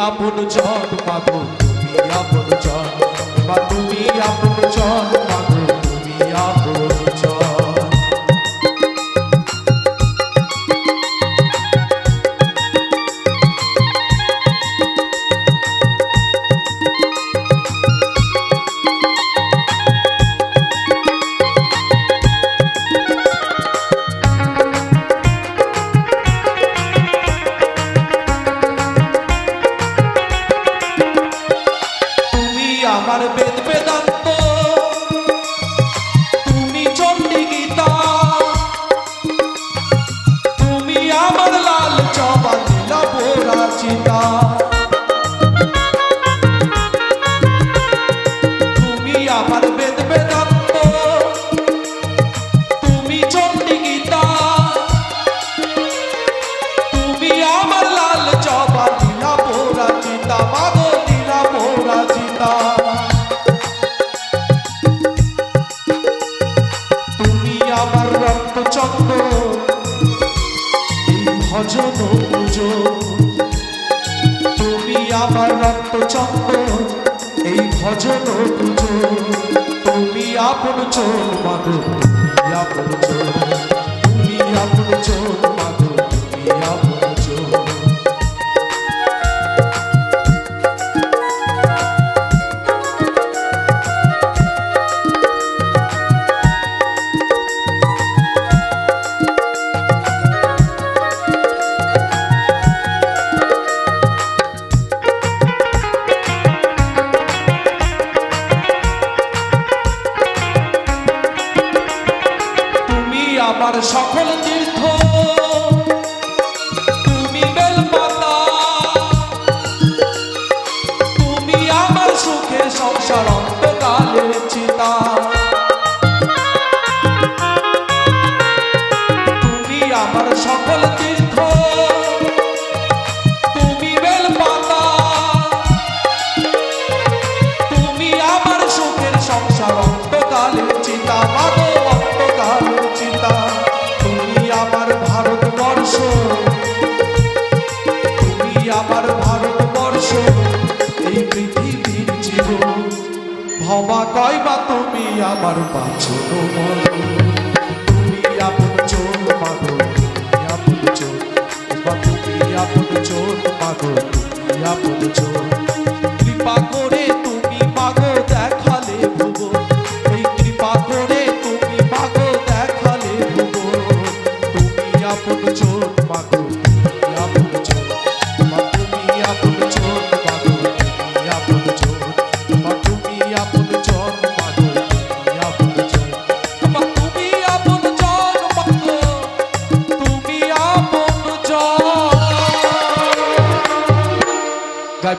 আপন জন মাগো তুমি আপন জন, মা তুমি আপন জন মাগো তুমি আপন জন। আমার বেদ বেদান্ত তুমি চণ্ডী গীতা, তুমি আমার লাল জবা নীলা পরাজিতা। তুমি আমার বেদ বেদান্ত তুমি চণ্ডী গীতা, তুমি আমার লাল জবা নীলা পরাজিতা, মাগো নীলা পরাজিতা। আমার রক্তচন্দ্র এই ভজন পুজো, তুমি আমার রক্তচন্দ্র এই ভজন পুজো। তুমি আপন চোর মাগো তুমি আপন চোর, তুমি আপন চোর মাগো তুমি আপন চোর। আমার সকল তীর্থ তুমি বেলপাতা, তুমি আমার সুখের সংসার অন্তকালের চিতা। তুমি আমার সকল তীর্থ তুমি বেলপাতা, তুমি আমার সুখের সংসার অন্তকালের চিতা, মাগো অন্তকালের চিতা। তুমি আমার ভারতবর্ষ, তুমি আমার ভারতবর্ষ এই পৃথিবীর চির ভবা কয়বা তুমি আমার বাঁচন মন। তুমি আপন চোর মাগো তুমি আপন চোর, তুমি আপন চোর মাগো তুমি আপন চোর।